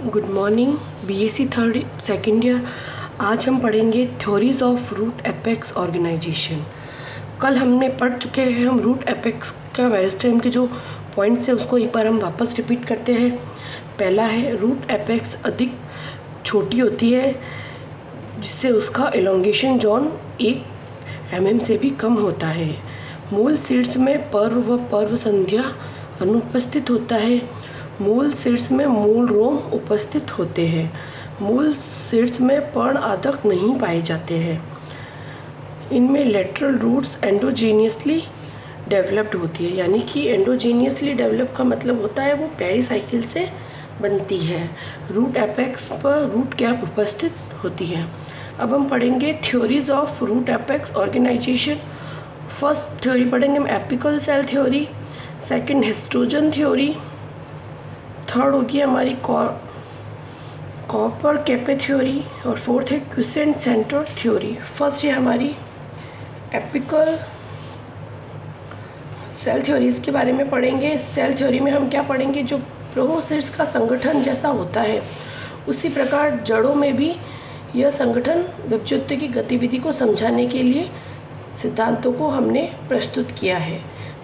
Good morning BSc third second year. आज हम पढ़ेंगे theories of root apex organisation. कल हमने पढ़ चुके हैं हम रूट एपेक्स का मेरिस्टेम के जो पॉइंट्स है उसको एक बार हम वापस रिपीट करते हैं। पहला है रूट एपेक्स अधिक छोटी होती है जिससे उसका एलोंगेशन जोन 1 mm से भी कम होता है। मूल शीर्ष में पर्व व पर्व संध्या अनुपस्थित होता है। मूल शीर्ष में मूल रोम उपस्थित होते हैं। मूल शीर्ष में पर्ण आदक नहीं पाए जाते हैं। इनमें लेटरल रूट्स एंडोजीनियसली डेवलप्ड होती है, यानी कि एंडोजीनियसली डेवलप का मतलब होता है वो पेरिसाइकिल से बनती है। रूट एपेक्स पर रूट कैप उपस्थित होती है। अब हम पढ़ेंगे theories of root apex organisation. First theory पढ़ेंगे हम apical cell theory, second histogen theory, third होगी हमारी कॉपर कैपे थ्योरी और फोर्थ है क्विसेंट सेंटर थ्योरी। फर्स्ट है हमारी एपिकल सेल थ्योरी, इसके बारे में पढ़ेंगे। सेल थ्योरी में हम क्या पढ़ेंगे, जो प्रोहोसिट्स का संगठन जैसा होता है उसी प्रकार जड़ों में भी यह संगठन विपत्ति की गतिविधि को समझाने के लिए सिद्धांतों को हमने प्रस्तुत किया है।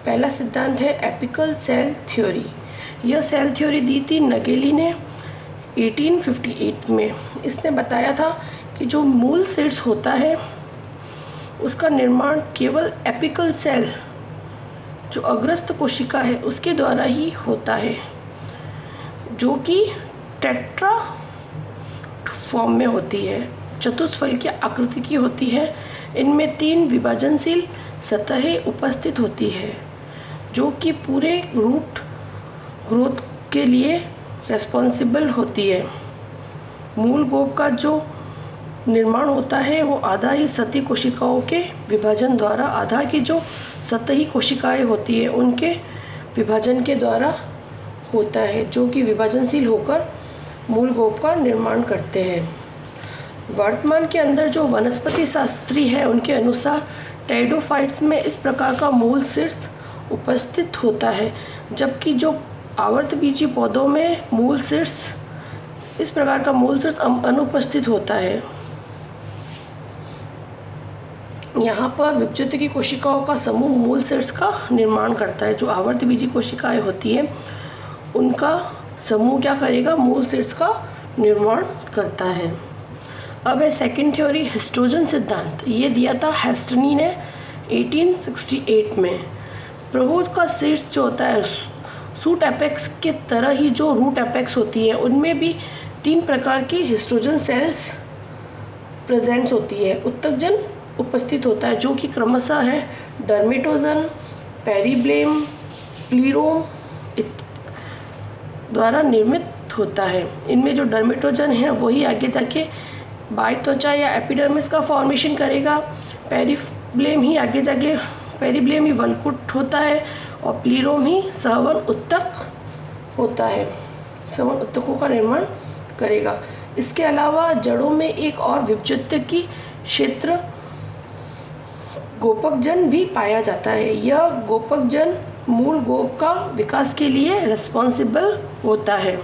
पहला सिद्धांत है एपिकल सेल थ्योरी। यह सेल थ्योरी दी थी नगेली ने 1858 में। इसने बताया था कि जो मूल शीर्ष होता है उसका निर्माण केवल एपिकल सेल, जो अग्रस्त कोशिका है, उसके द्वारा ही होता है, जो कि टेट्रा फॉर्म में होती है, चतुष्फल की आकृति की होती है। इनमें 3 विभाजनशील सतहें उपस्थित होती है जो कि पूरे रूट ग्रोथ के लिए रेस्पॉन्सिबल होती है। मूल गोप का जो निर्माण होता है वो आधारी सतही कोशिकाओं के विभाजन द्वारा, आधार की जो सतही कोशिकाएं होती है उनके विभाजन के द्वारा होता है, जो कि विभाजनशील होकर मूल गोप का निर्माण करते हैं। वर्तमान के अंदर जो वनस्पति शास्त्री है उनके अनुसार टेरिडोफाइट्स में इस प्रकार का मूल शीर्ष उपस्थित होता है, जबकि जो आवर्तबीजी पौधों में मूल शीर्ष, इस प्रकार का मूल शीर्ष अनुपस्थित होता है। यहाँ पर विपत्ति की कोशिकाओं का समूह मूल शीर्ष का निर्माण करता है। जो आवर्तबीजी कोशिकाएं होती है उनका समूह क्या करेगा, मूल शीर्ष का निर्माण करता है। अब है सेकंड थ्योरी हिस्टोजन सिद्धांत। ये दिया था हेस्टनी ने 1868 में। प्रोहोज का शीर्ष जो होता है शूट एपेक्स के तरह ही जो रूट एपेक्स होती है उनमें भी 3 प्रकार की हिस्टोजन सेल्स प्रेजेंट्स होती है। उत्तकजन उपस्थित होता है जो कि क्रमशः है डर्मेटोजन, पेरिब्लेम, प्लीरोम द्वारा निर्मित होता है। इनमें जो डर्मेटोजन है वही आगे जाके बाह्य त्वचा या एपिडर्मिस का फॉर्मेशन करेगा। पेरिब्लेम ही आगे जाके, पेरिब्लेम ही वलकुट होता है और प्लीरोम ही सहवन उत्तक होता है, सहवन उत्तकों का निर्माण करेगा। इसके अलावा जड़ों में एक और विपत्ति की क्षेत्र गोपकजन भी पाया जाता है। यह गोपकजन मूल गोप का विकास के लिए रिस्पॉन्सिबल होता है।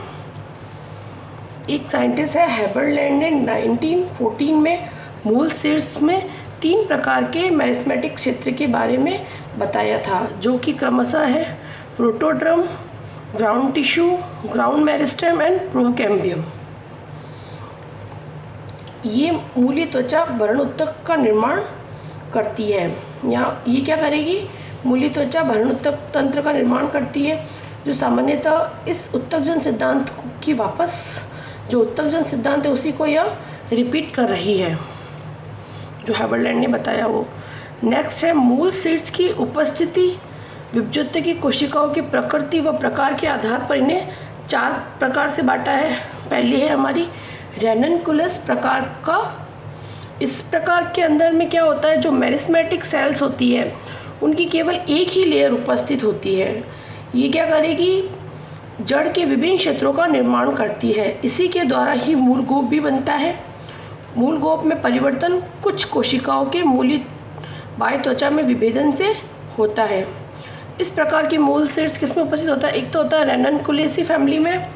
एक साइंटिस्ट है हेबरलैंड ने 1914 में मूल शीर्ष में 3 प्रकार के मेरिस्मेटिक क्षेत्र के बारे में बताया था, जो कि क्रमशः है protoderm, ground tissue, ground meristem and procambium. ये मूली त्वचा भरणोत्तक का निर्माण करती है। यहाँ ये क्या करेगी, मूली त्वचा भरणोत्तक तंत्र का निर्माण करती है, जो सामान्यतः इस उत्तकजन सिद्धांत की वापस, जो उत्तकजन सिद्धांत है उसी को यह रिपीट कर रही है जो हेबरलैंड ने बताया वो। नेक्स्ट है मूल शीर्ष की उपस्थिति। विपत्ति की कोशिकाओं की प्रकृति व प्रकार के आधार पर इन्हें 4 प्रकार से बांटा है। पहली है हमारी रेननकुलस प्रकार का। इस प्रकार के अंदर में क्या होता है, जो मेरिस्मेटिक सेल्स होती है उनकी केवल एक ही लेयर उपस्थित होती है। ये क्या करेगी, जड़ के विभिन्न क्षेत्रों का निर्माण करती है। इसी के द्वारा ही मूल गोप भी बनता है। मूल गोप में परिवर्तन कुछ कोशिकाओं के मूली बाह्य त्वचा में विभेदन से होता है। इस प्रकार के मूल शीर्ष किसमें उपस्थित होता है, एक तो होता है रेननकुलेसी फैमिली में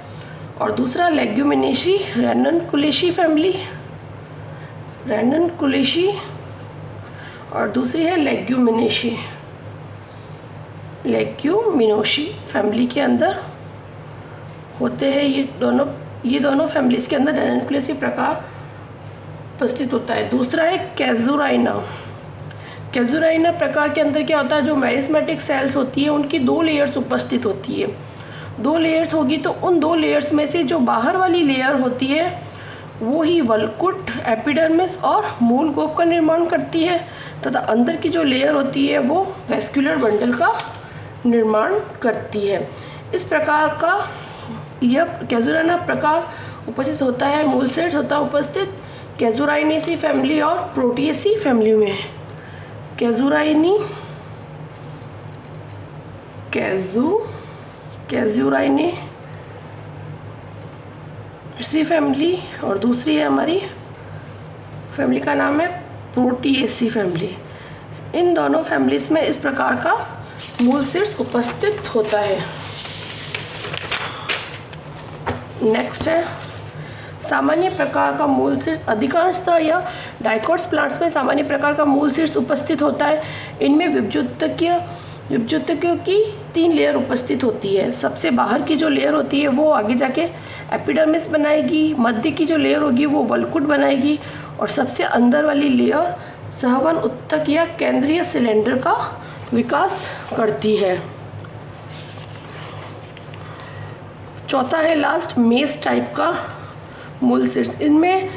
और दूसरा लेग्यूमिनेसी रेननकुलेसी फैमिली, रेननकुलेसी, और दूसरी है लेग्यूमिनेसी, लेग्यूमिनोसी फैमिली के अंदर होते हैं ये दोनों फैमिलीज के अंदर रेननकुलेसी प्रकार उपस्थित होता है। दूसरा है कैजुराइना। कैजुराइना प्रकार के अंदर क्या होता है, जो मेरिस्मेटिक सेल्स होती है उनकी 2 लेयर्स उपस्थित होती है। 2 लेयर्स होगी तो उन 2 लेयर्स में से जो बाहर वाली लेयर होती है वो ही वल्कुट, एपिडर्मिस और मूल गोप का निर्माण करती है, तथा अंदर की जो लेयर होती है वो वेस्कुलर बंडल का निर्माण करती है। इस प्रकार का यह कैजुराइना प्रकार उपस्थित होता है, मूल सेल्स होता है उपस्थित कैजुराइनेसी फैमिली और प्रोटिएसी फैमिली में। कैजुराइनी, कैजुराइनेसी फैमिली, और दूसरी है हमारी फैमिली का नाम है प्रोटिएसी फैमिली। इन दोनों फैमिलीज में इस प्रकार का मूल शीर्ष उपस्थित होता है। नेक्स्ट है सामान्य प्रकार का मूल शीर्ष। अधिकांशतः या डाइकोट्स प्लांट्स में सामान्य प्रकार का मूल शीर्ष उपस्थित होता है। इनमें विभज्योतकियों की 3 लेयर उपस्थित होती है। सबसे बाहर की जो लेयर होती है वो आगे जाके एपिडर्मिस बनाएगी, मध्य की जो लेयर होगी वो वल्कुट बनाएगी, और सबसे अंदर वाली लेयर सहवन उत्तक या केंद्रीय सिलेंडर का विकास करती है। चौथा है लास्ट मेस टाइप का मूल शीर्ष। इनमें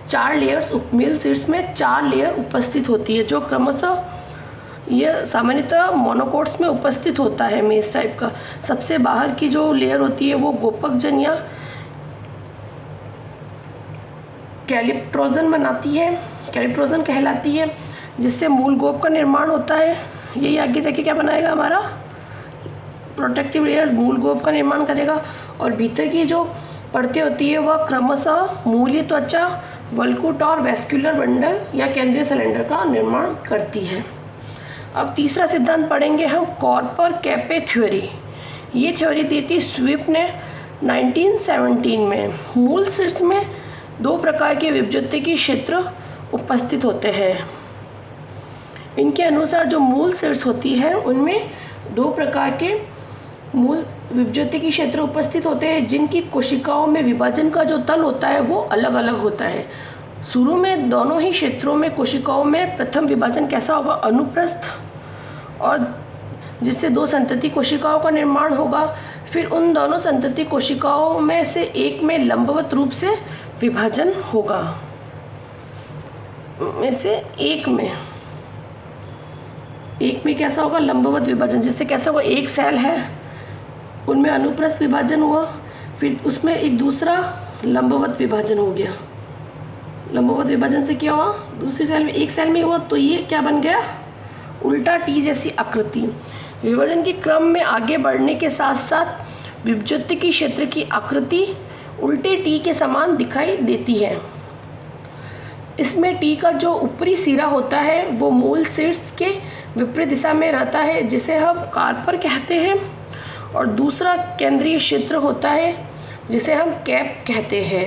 4 लेयर्स, मूल शीर्ष में 4 लेयर उपस्थित होती है, जो क्रमशः यह सामान्यतः मोनोकोट्स में उपस्थित होता है। मेस टाइप का सबसे बाहर की जो लेयर होती है वो गोपकजन या कैलिप्ट्रोजन बनाती है, कैलिप्ट्रोजन कहलाती है, जिससे मूल गोप का निर्माण होता है। यही आगे जाके क्या बनाएगा, हमारा प्रोटेक्टिव लेयर मूल गोप का निर्माण करेगा। और भीतर की जो परतें होती है वह क्रमशः मूलीय त्वचा, वल्कुट और वेस्कुलर बंडल या केंद्रीय सिलेंडर का निर्माण करती है। अब तीसरा सिद्धांत पढ़ेंगे हम, कॉर्पर कैपे थ्योरी। ये थ्योरी दी थी स्विफ्ट ने 1917 में। मूल शीर्ष में 2 प्रकार के विभज्योतिकी क्षेत्र उपस्थित होते हैं। इनके अनुसार जो मूल शीर्ष होती है उनमें 2 प्रकार के मूल विभज्योतिकी क्षेत्र उपस्थित होते हैं, जिनकी कोशिकाओं में विभाजन का जो तल होता है वो अलग अलग होता है। शुरू में दोनों ही क्षेत्रों में कोशिकाओं में प्रथम विभाजन कैसा होगा, अनुप्रस्थ, और जिससे 2 संतति कोशिकाओं का निर्माण होगा। फिर उन दोनों संतति कोशिकाओं में से एक में लंबवत रूप से विभाजन होगा। में से एक में कैसा होगा, लंबवत विभाजन, जिससे कैसा होगा, एक सेल है उनमें अनुप्रस्थ विभाजन हुआ, फिर उसमें एक दूसरा लंबवत विभाजन हो गया। लंबवत विभाजन से क्या हुआ, दूसरी सेल में, एक सेल में हुआ, तो ये क्या बन गया, उल्टा टी जैसी आकृति। विभाजन के क्रम में आगे बढ़ने के साथ साथ विभज्योतिकी क्षेत्र की आकृति उल्टे टी के समान दिखाई देती है। इसमें टी का जो ऊपरी सिरा होता है वो मूल शीर्ष के विपरीत दिशा में रहता है, जिसे हम कार्पर कहते हैं, और दूसरा केंद्रीय क्षेत्र होता है जिसे हम कैप कहते हैं।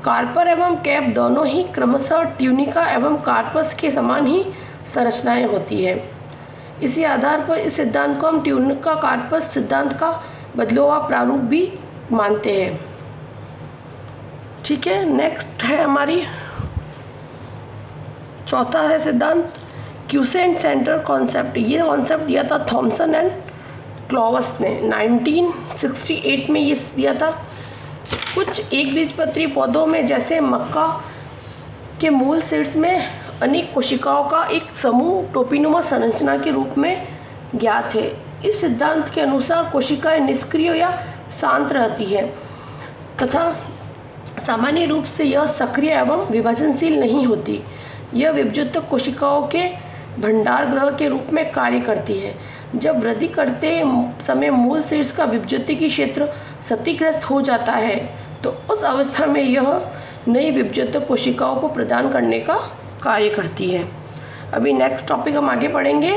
कार्पर एवं कैप दोनों ही क्रमशः ट्यूनिका एवं कार्पस के समान ही संरचनाएं होती है। इसी आधार पर इस सिद्धांत को हम ट्यूनिका कार्पस सिद्धांत का बदला हुआ प्रारूप भी मानते हैं। ठीक है, नेक्स्ट है हमारी चौथा है सिद्धांत क्यूसेंट सेंटर कॉन्सेप्ट। ये कॉन्सेप्ट दिया था थॉमसन एंड क्लॉवस ने 1968 में ये दिया था। कुछ एकबीजपत्री पौधों में जैसे मक्का के मूल शीर्ष में अनेक कोशिकाओं का एक समूह टोपीनुमा संरचना के रूप में ज्ञात है। इस सिद्धांत के अनुसार कोशिकाएं निष्क्रिय या शांत रहती है तथा सामान्य रूप से यह सक्रिय एवं विभाजनशील नहीं होती। यह विभज्योतक कोशिकाओं के भंडार गृह के रूप में कार्य करती है। जब वृद्धि करते समय मूल शीर्ष का विभज्योतिकी क्षेत्र क्षतिग्रस्त हो जाता है तो उस अवस्था में यह नई विभज्योतक कोशिकाओं को प्रदान करने का कार्य करती है। अभी नेक्स्ट टॉपिक हम आगे पढ़ेंगे,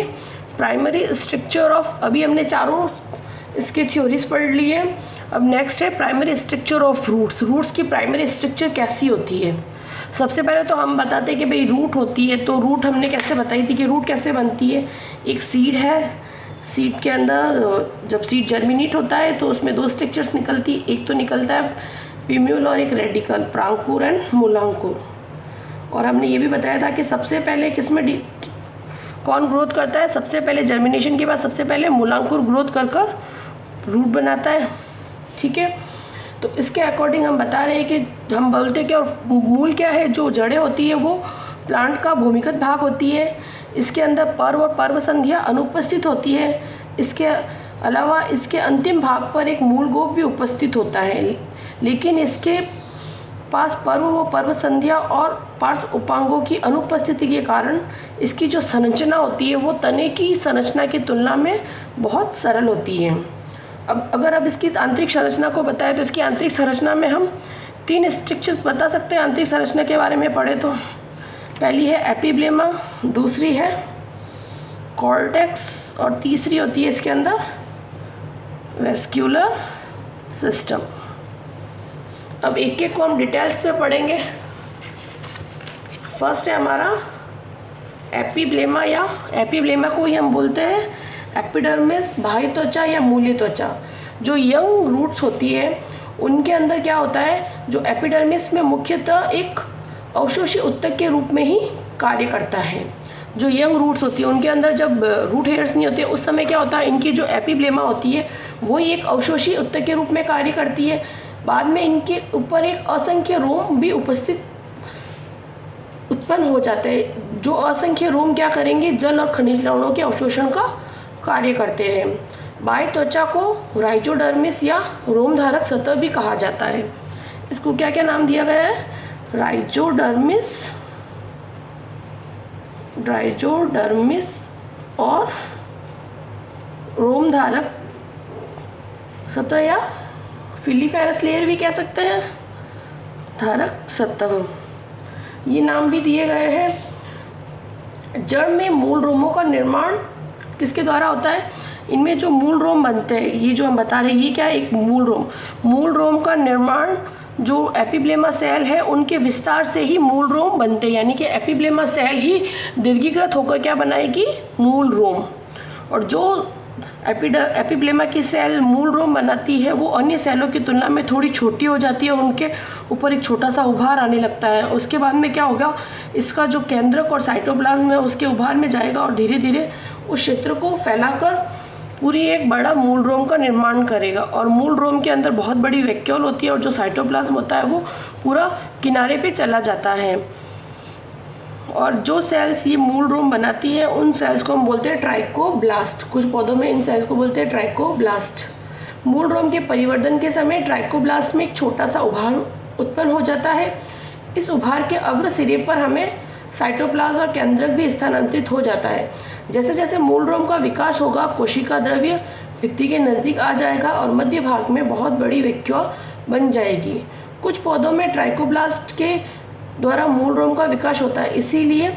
प्राइमरी स्ट्रक्चर ऑफ। अभी हमने चारों इसके थ्योरीज पढ़ लिए। अब नेक्स्ट है primary structure of roots. Roots की प्राइमरी स्ट्रक्चर कैसी होती है। सबसे पहले तो हम बताते हैं कि भाई रूट होती है, तो रूट हमने कैसे बताई थी कि रूट कैसे बनती है। एक सीड है, सीड के अंदर जब सीड जर्मिनेट होता है तो उसमें दो स्ट्रक्चर्स निकलती, एक तो निकलता है पिम्यूल और एक रेडिकल, प्रांकुर एंड मूलांकुर। और हमने ये भी बताया था कि सबसे पहले किसमें कौन ग्रोथ करता है, सबसे पहले जर्मिनेशन के बाद सबसे पहले मूलांकुर ग्रोथ कर रूट बनाता है। ठीक है, तो इसके अकॉर्डिंग हम बता रहे हैं कि हम बोलते हैं कि और मूल क्या है, जो जड़ें होती है वो प्लांट का भूमिगत भाग होती है। इसके अंदर पर्व और पर्व संध्या अनुपस्थित होती है। इसके अलावा इसके अंतिम भाग पर एक मूल गोप भी उपस्थित होता है, लेकिन इसके पास पर्व व पर्व संध्या और पार्श्व उपांगों की अनुपस्थिति के कारण इसकी जो संरचना होती है वो तने की संरचना की तुलना में बहुत सरल होती है। अब इसकी आंतरिक संरचना को बताएं तो इसकी आंतरिक संरचना में हम 3 स्ट्रक्चर्स बता सकते हैं। आंतरिक संरचना के बारे में पढ़े तो पहली है एपिब्लेमा, दूसरी है कॉर्टेक्स और तीसरी होती है इसके अंदर वेस्क्यूलर सिस्टम। अब एक एक को हम डिटेल्स में पढ़ेंगे। फर्स्ट है हमारा एपिब्लेमा, या एपिब्लेमा को ही हम बोलते हैं एपिडर्मिस, बाह्य त्वचा या मूलीय त्वचा। जो यंग रूट्स होती है उनके अंदर क्या होता है, जो एपिडर्मिस में मुख्यतः एक अवशोषी उत्तक के रूप में ही कार्य करता है। जो यंग रूट्स होती है उनके अंदर जब रूट हेयर्स नहीं होते उस समय क्या होता है, इनकी जो एपिब्लेमा होती है वो एक अवशोषी उत्तक के रूप में कार्य करती है। बाद में इनके ऊपर एक असंख्य रोम भी उत्पन्न हो जाते हैं। जो असंख्य रोम क्या करेंगे, जल और खनिज लवणों के अवशोषण का कार्य करते हैं। बाह्य त्वचा को राइजोडर्मिस या रोमधारक सतह भी कहा जाता है। इसको क्या क्या नाम दिया गया है, राइजोडर्मिस और रोमधारक सतह या फिलीफेरस लेयर भी कह सकते हैं, धारक सतह, ये नाम भी दिए गए हैं। जड़ में मूल रोमों का निर्माण किसके द्वारा होता है, इनमें जो मूल रोम बनते हैं, ये जो हम बता रहे हैं ये क्या है, एक मूल रोम का निर्माण जो एपिब्लेमा सेल है उनके विस्तार से ही मूल रोम बनते हैं। यानी कि एपिब्लेमा सेल ही दीर्घीकृत होकर क्या बनाएगी, मूल रोम। और जो एपिब्लेमा की सेल मूल रोम बनाती है वो अन्य सेलों की तुलना में थोड़ी छोटी हो जाती है, उनके ऊपर एक छोटा सा उभार आने लगता है। उसके बाद में क्या होगा, इसका जो केंद्रक और साइटोप्लाज्म है उसके उभार में जाएगा और धीरे धीरे उस क्षेत्र को फैलाकर पूरी एक बड़ा मूल रोम का निर्माण करेगा। और मूल रोम के अंदर बहुत बड़ी वैक्यूल होती है और जो साइटोप्लाज्म होता है वो पूरा किनारे पे चला जाता है। और जो सेल्स ये मूल रोम बनाती है उन सेल्स को हम बोलते हैं ट्राइकोब्लास्ट। कुछ पौधों में इन सेल्स को बोलते हैं ट्राइकोब्लास्ट। मूल रोम के परिवर्तन के समय ट्राइकोब्लास्ट में एक छोटा सा उभार उत्पन्न हो जाता है। इस उभार के अग्र सिरे पर हमें साइटोप्लाज्म और केंद्रक भी स्थानांतरित हो जाता है। जैसे जैसे मूल रोम का विकास होगा कोशिका द्रव्य भित्ति के नज़दीक आ जाएगा और मध्य भाग में बहुत बड़ी वैक्यूल बन जाएगी। कुछ पौधों में ट्राइकोब्लास्ट के द्वारा मूल रोम का विकास होता है। इसीलिए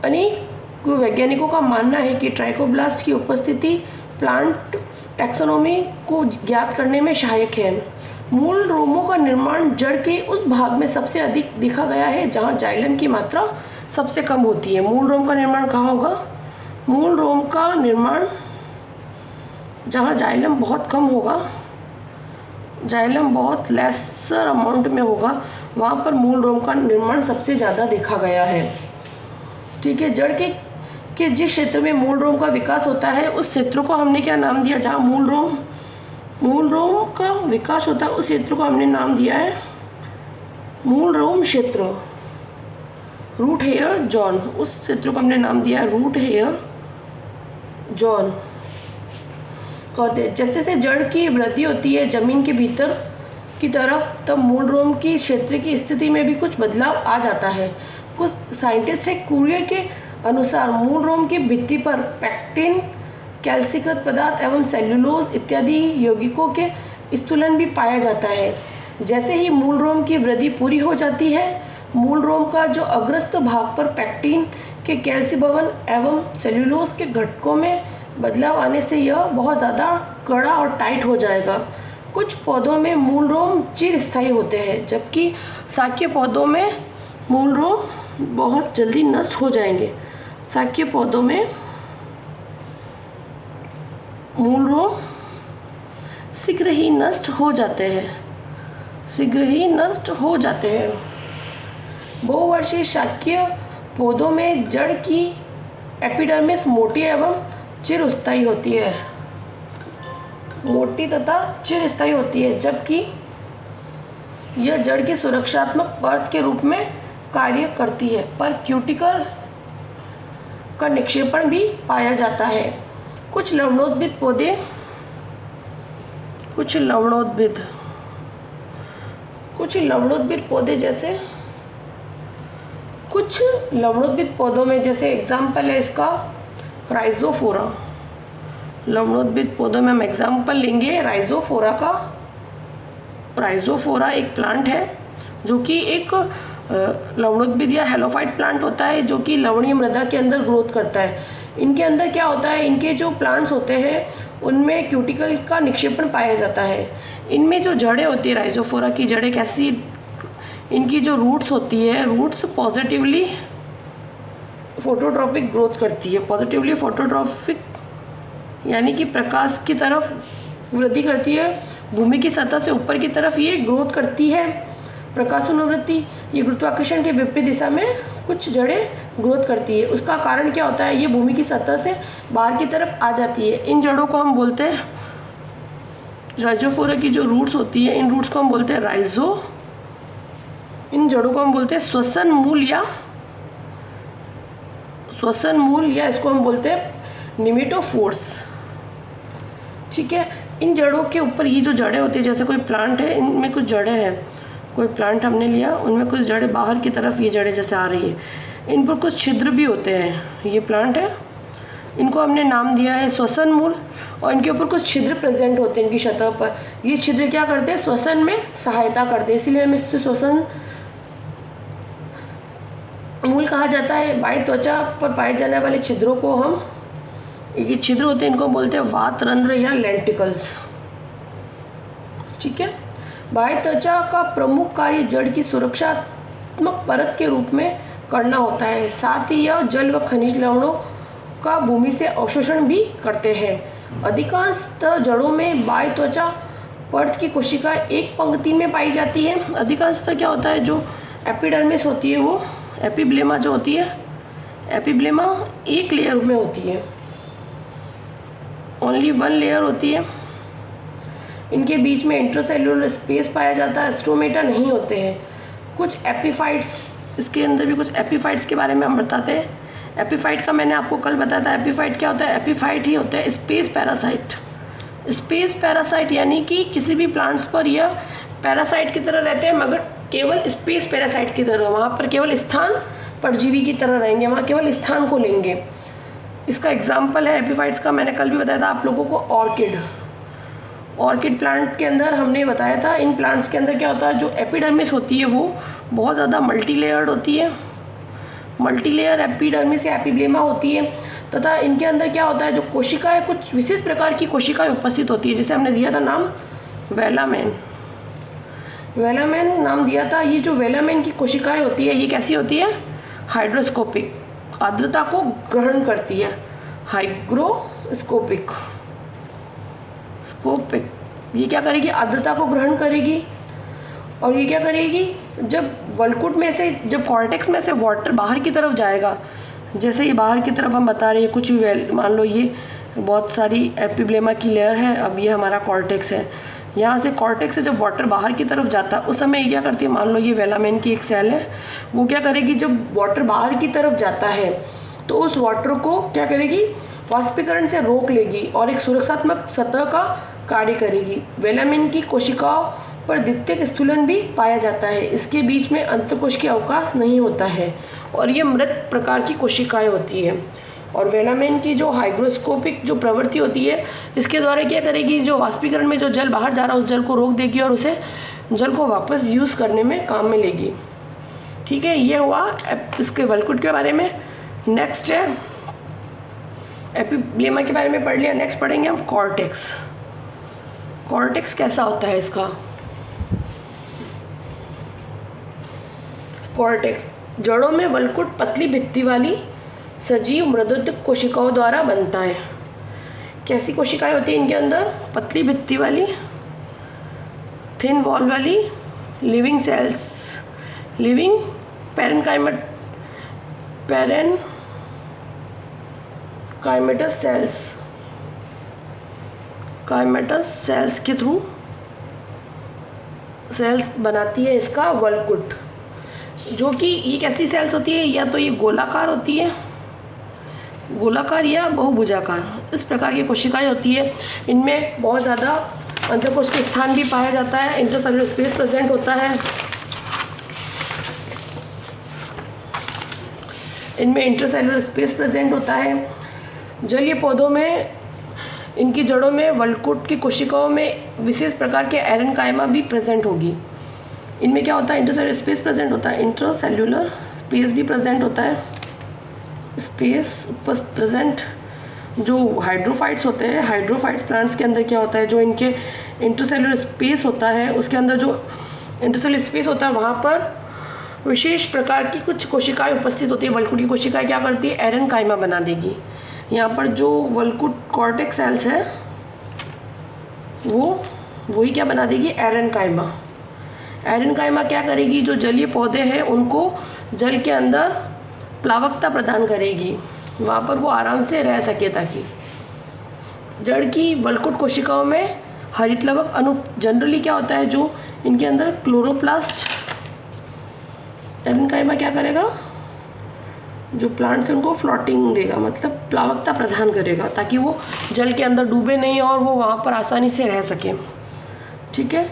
अनेक वैज्ञानिकों का मानना है कि ट्राइकोब्लास्ट की उपस्थिति प्लांट टैक्सोनॉमी को ज्ञात करने में सहायक है। मूल रोमों का निर्माण जड़ के उस भाग में सबसे अधिक देखा गया है जहां जाइलम की मात्रा सबसे कम होती है। मूल रोम का निर्माण कहाँ होगा, मूल रोम का निर्माण जहाँ जाइलम बहुत कम होगा, जाइलम बहुत लेसर अमाउंट में होगा, वहाँ पर मूल रोम का निर्माण सबसे ज़्यादा देखा गया है। ठीक है, जड़ के जिस क्षेत्र में मूल रोम का विकास होता है उस क्षेत्र को हमने क्या नाम दिया, जहाँ मूल रोम का विकास होता है उस क्षेत्र को हमने नाम दिया है मूल रोम क्षेत्र, रूट हेयर जोन। उस क्षेत्र को हमने नाम दिया है रूट हेयर जोन कहते हैं। जैसे जैसे जड़ की वृद्धि होती है जमीन के भीतर की तरफ, तब मूल रोम की क्षेत्र की स्थिति में भी कुछ बदलाव आ जाता है। कुछ साइंटिस्ट है कुरियर के अनुसार मूल रोम की भित्ति पर पैक्टिन, कैल्सीकृत पदार्थ एवं सेल्यूलोज इत्यादि यौगिकों के स्थूलन भी पाया जाता है। जैसे ही मूल रोम की वृद्धि पूरी हो जाती है, मूल रोम का जो अग्रस्त भाग पर पैक्टिन के कैल्सीभवन एवं सेल्यूलोज के घटकों में बदलाव आने से यह बहुत ज़्यादा कड़ा और टाइट हो जाएगा। कुछ पौधों में मूल रोम चिरस्थायी होते हैं, जबकि शाकीय पौधों में मूल रोम बहुत जल्दी नष्ट हो जाएंगे। शाकीय पौधों में मूल रोम शीघ्र ही नष्ट हो जाते हैं। बहुवर्षीय शाकीय पौधों में जड़ की एपिडर्मिस मोटी एवं चिरस्थायी होती है, मोटी तथा चिरस्थायी होती है, जबकि यह जड़ की सुरक्षात्मक परत के रूप में कार्य करती है, पर क्यूटिकल का निक्षेपण भी पाया जाता है। कुछ लवणोद्भिद पौधों में जैसे एग्जाम्पल है इसका राइजोफोरा। लवणोद्भिद पौधों में हम एग्जाम्पल लेंगे राइजोफोरा का। राइजोफोरा एक प्लांट है जो कि एक लवणोद्भिद या हेलोफाइट प्लांट होता है, जो कि लवणीय मृदा के अंदर ग्रोथ करता है। इनके अंदर क्या होता है, इनके जो प्लांट्स होते हैं उनमें क्यूटिकल का निक्षेपण पाया जाता है। इनमें जो जड़ें होती है, राइजोफोरा की जड़ें कैसी, इनकी जो रूट्स होती है, रूट्स पॉजिटिवली फोटोट्रॉपिक ग्रोथ करती है। पॉजिटिवली फोटोट्रॉपिक यानी कि प्रकाश की तरफ वृद्धि करती है। भूमि की सतह से ऊपर की तरफ ये ग्रोथ करती है। प्रकाशानुवृत्ति, ये गुरुत्वाकर्षण के विपरीत दिशा में कुछ जड़ें ग्रोथ करती है। उसका कारण क्या होता है, ये भूमि की सतह से बाहर की तरफ आ जाती है। इन जड़ों को हम बोलते हैं, राइजोफोरा की जो रूट्स होती है, इन रूट्स को हम बोलते हैं इन जड़ों को हम बोलते हैं श्वसन मूल या इसको हम बोलते हैं निमेटोफोर्स। ठीक है, इन जड़ों के ऊपर ये जो जड़ें होती है, जैसे कोई प्लांट है, इनमें कुछ जड़ें हैं, कोई प्लांट हमने लिया, उनमें कुछ जड़ें बाहर की तरफ ये जड़ें जैसे आ रही है, इन पर कुछ छिद्र भी होते हैं। ये प्लांट है, इनको हमने नाम दिया है श्वसन मूल, और इनके ऊपर कुछ छिद्र प्रेजेंट होते हैं इनकी सतह पर। ये छिद्र क्या करते हैं, श्वसन में सहायता करते हैं, इसीलिए हमें इसे श्वसन मूल कहा जाता है। बाह्य त्वचा पर पाए जाने वाले छिद्रों को हम, ये छिद्र होते हैं, इनको बोलते हैं वातरंध्र या लेंटिकल्स। ठीक है, बाह्य त्वचा का प्रमुख कार्य जड़ की सुरक्षात्मक परत के रूप में करना होता है। साथ ही यह जल व खनिज लवणों का भूमि से अवशोषण भी करते हैं। अधिकांशतः जड़ों में बाह्य त्वचा परत की कोशिका एक पंक्ति में पाई जाती है। अधिकांशतः क्या होता है, जो एपिडर्मिस होती है, वो एपिब्लेमा जो होती है, एपिब्लेमा एक लेयर में होती है, ओनली वन लेयर होती है। इनके बीच में इंट्रासेल्युलर स्पेस पाया जाता है, स्टोमेटा नहीं होते हैं। कुछ एपीफाइट्स, इसके अंदर भी कुछ एपीफाइट्स के बारे में हम बताते हैं। एपीफाइट का मैंने आपको कल बताया था। एपीफाइट क्या होता है, एपीफाइट ही होता है स्पेस पैरासाइट। स्पेस पैरासाइट यानी कि किसी भी प्लांट्स पर यह पैरासाइट की तरह रहते हैं, मगर केवल स्पेस पैरासाइट की तरह, वहाँ पर केवल स्थान परजीवी की तरह रहेंगे, वहाँ केवल स्थान को लेंगे। इसका एग्जाम्पल है एपीफाइट्स का, मैंने कल भी बताया था आप लोगों को, ऑर्किड प्लांट के अंदर हमने बताया था। इन प्लांट्स के अंदर क्या होता है, जो एपिडर्मिस होती है वो बहुत ज़्यादा मल्टी लेयर्ड होती है, मल्टी लेयर एपिडर्मिस या एपिब्लेमा होती है, तथा इनके अंदर क्या होता है, जो कोशिकाएं, कुछ विशेष प्रकार की कोशिकाएं उपस्थित होती है, जिसे हमने दिया था नाम वेलामेन नाम दिया था। ये जो वेलामेन की कोशिकाएं होती है, ये कैसी होती है, हाइड्रोस्कोपिक, आर्द्रता को ग्रहण करती है, हाइग्रोस्कोपिक। ये क्या करेगी, आर्द्रता को ग्रहण करेगी, और ये क्या करेगी, जब वल्कुट में से, जब कॉर्टेक्स में से वाटर बाहर की तरफ जाएगा, जैसे ये बाहर की तरफ हम बता रहे हैं, कुछ भी मान लो ये बहुत सारी एपिब्लेमा की लेयर है, अब ये हमारा कॉर्टेक्स है, यहाँ से कॉर्टेक्स से जब वाटर बाहर की तरफ जाता है, उस समय ये क्या करती है, मान लो ये वेलामेन की एक सेल है, वो क्या करेगी, जब वाटर बाहर की तरफ जाता है तो उस वाटर को क्या करेगी, वाष्पीकरण से रोक लेगी और एक सुरक्षात्मक सतह का कार्य करेगी। वेलामेन की कोशिकाओं पर द्वितीयक स्थूलन भी पाया जाता है। इसके बीच में अंतःकोशिकीय अवकाश नहीं होता है और ये मृत प्रकार की कोशिकाएं होती है। और वेलामेन की जो हाइग्रोस्कोपिक जो प्रवृत्ति होती है, इसके द्वारा क्या करेगी, जो वाष्पीकरण में जो जल बाहर जा रहा है उस जल को रोक देगी और उसे जल को वापस यूज़ करने में काम में लेगी। ठीक है, ये हुआ इसके वल्कुट के बारे में। नेक्स्ट है एपिब्लेमा के बारे में पढ़ लिया। नेक्स्ट पढ़ेंगे हम कॉर्टेक्स। कॉर्टेक्स कैसा होता है इसका? कॉर्टेक्स जड़ों में वलकुट पतली भित्ति वाली सजीव मृदुत्क कोशिकाओं द्वारा बनता है। कैसी कोशिकाएं होती हैं इनके अंदर? पतली भित्ति वाली, थिन वॉल वाली, लिविंग सेल्स, लिविंग काइमेटस सेल्स के थ्रू सेल्स बनाती है इसका वलकुट, जो कि ये कैसी सेल्स होती है? या तो ये गोलाकार होती है, गोलाकार या बहुभुजाकार, इस प्रकार की कोशिकाएं होती है। इनमें बहुत ज़्यादा अंतःकोश के स्थान भी पाया जाता है, इंट्रासेल्युलर स्पेस प्रेजेंट होता है। इनमें इंट्रासेल्युलर स्पेस प्रेजेंट होता है। जलीय पौधों में इनकी जड़ों में वलकुट की कोशिकाओं में विशेष प्रकार के एरेनकाइमा भी प्रेजेंट होगी। इनमें क्या होता है? इंट्रासेल्युलर स्पेस प्रेजेंट होता है, इंट्रासेल्युलर स्पेस भी प्रेजेंट होता है। स्पेस प्रेजेंट जो हाइड्रोफाइट्स होते हैं, हाइड्रोफाइट्स प्लांट्स के अंदर क्या होता है? जो इनके इंट्रासेल्युलर स्पेस होता है, उसके अंदर जो इंट्रासेल्युलर स्पेस होता है वहाँ पर विशेष प्रकार की कुछ कोशिकाएं उपस्थित होती है। वलकुट की कोशिकाएं क्या करती है? एरेनकाइमा बना देगी। यहाँ पर जो वलकुट कॉर्टेक्स सेल्स है वही क्या बना देगी? एरेनकाइमा। एरेनकाइमा क्या करेगी? जो जलीय पौधे हैं उनको जल के अंदर प्लावकता प्रदान करेगी, वहाँ पर वो आराम से रह सके, ताकि जड़ की वलकुट कोशिकाओं में हरितलवक अणु जनरली क्या होता है? जो इनके अंदर क्लोरोप्लास्ट, एरेनकाइमा क्या करेगा? जो प्लांट्स हैं उनको फ्लोटिंग देगा, मतलब प्लावकता प्रदान करेगा, ताकि वो जल के अंदर डूबे नहीं और वो वहाँ पर आसानी से रह सके। ठीक है,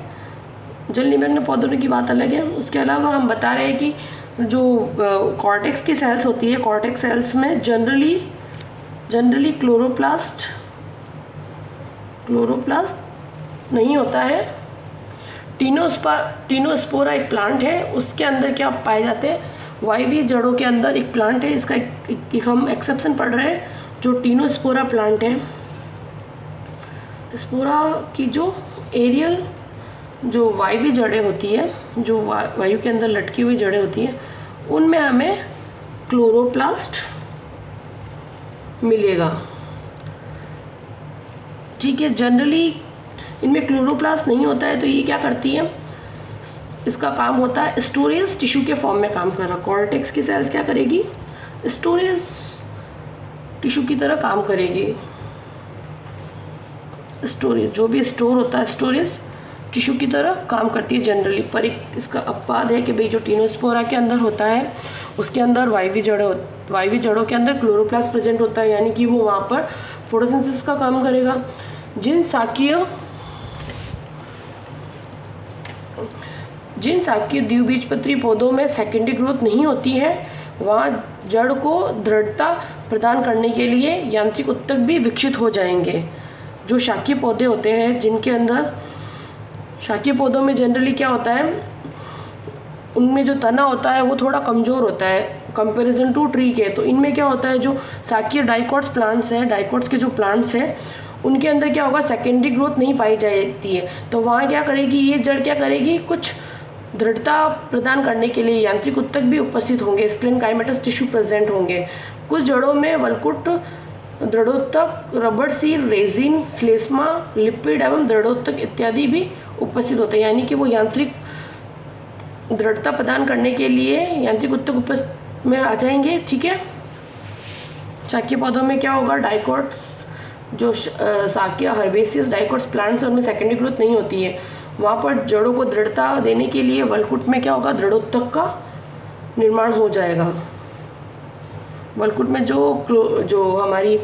जल निमग्न पौधों की बात अलग है। उसके अलावा हम बता रहे हैं कि जो कॉर्टेक्स की सेल्स होती है, कॉर्टेक्स सेल्स में जनरली क्लोरोप्लास्ट नहीं होता है। टीनोस्पोरा एक प्लांट है, उसके अंदर क्या पाए जाते हैं? वायवीय जड़ों के अंदर एक प्लांट है, इसका एक हम एक्सेप्शन पढ़ रहे हैं, जो टीनोस्पोरा प्लांट है। स्पोरा की जो एरियल जो वायवीय जड़ें होती है, जो वायु के अंदर लटकी हुई जड़ें होती हैं, उनमें हमें क्लोरोप्लास्ट मिलेगा। ठीक है, जनरली इनमें क्लोरोप्लास्ट नहीं होता है, तो ये क्या करती है? इसका काम होता है स्टोरेज टिश्यू के फॉर्म में काम कर रहा। कॉर्टेक्स की सेल्स क्या करेगी? स्टोरेज टिश्यू की तरह काम करेगी। स्टोरेज जो भी स्टोर होता है, स्टोरेज टिश्यू की तरह काम करती है जनरली। पर एक इसका अपवाद है कि भाई जो टीनोस्पोरा के अंदर होता है उसके अंदर वायवीय जड़ों के अंदर क्लोरोप्लास्ट प्रेजेंट होता है, यानी कि वो वहाँ पर फोटोसिंथेसिस का काम करेगा। जिन शाकीय द्विबीजपत्री पौधों में सेकेंडरी ग्रोथ नहीं होती है, वहाँ जड़ को दृढ़ता प्रदान करने के लिए यांत्रिक उत्तक भी विकसित हो जाएंगे। जो शाकीय पौधे होते हैं, जिनके अंदर शाकीय पौधों में जनरली क्या होता है? उनमें जो तना होता है वो थोड़ा कमज़ोर होता है कंपैरिजन टू ट्री के। तो इनमें क्या होता है? जो शाकीय डाइकोट्स प्लांट्स हैं, डाइकोट्स के जो प्लांट्स हैं, उनके अंदर क्या होगा? सेकेंडरी ग्रोथ नहीं पाई जाती है। तो वहाँ क्या करेगी ये जड़? क्या करेगी? कुछ दृढ़ता प्रदान करने के लिए यांत्रिक उत्तक भी उपस्थित होंगे, स्क्लेनकाइमेटस टिश्यू प्रेजेंट होंगे। कुछ जड़ों में वलकुट, दृढ़ोत्तक, रबड़ सील, रेजिन, श्लेष्मा, लिपिड एवं दृढ़ोत्तक इत्यादि भी उपस्थित होते हैं, यानी कि वो यांत्रिक दृढ़ता प्रदान करने के लिए यांत्रिक उत्तक उपस्थित में आ जाएंगे। ठीक है, शाकीय पौधों में क्या होगा? डाइकोट्स, जो शाकीय हर्बेसियस डाइकोट्स प्लांट्स हैं, उनमें सेकेंडरी ग्रोथ नहीं होती है। वहाँ पर जड़ों को दृढ़ता देने के लिए वलकुट में क्या होगा? दृढ़ोत्तक का निर्माण हो जाएगा। वलकुट में जो हमारी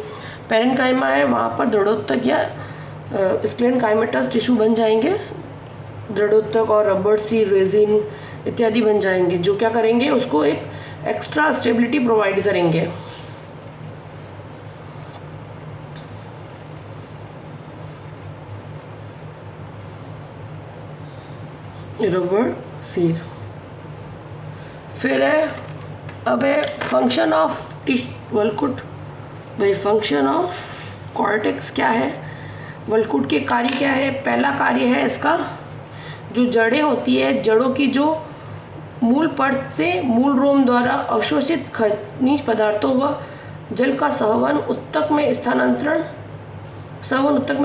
पेरेन्काइमा है, वहाँ पर दृढ़ोत्तक या स्क्लेनकाइमेटस टिश्यू बन जाएंगे। दृढ़ोत्तक और रबड़ सी, रेजिन इत्यादि बन जाएंगे, जो क्या करेंगे? उसको एक एक्स्ट्रा स्टेबिलिटी प्रोवाइड करेंगे। रबड़ सीर। फिर है अब है फंक्शन ऑफ वलकुट भाई फंक्शन ऑफ कॉर्टेक्स क्या है, वल्कुट के कार्य क्या है। पहला कार्य है इसका, जो जड़ें होती है, जड़ों की जो मूल परत से मूल रोम द्वारा अवशोषित खनिज पदार्थों व जल का सहवन उत्तक में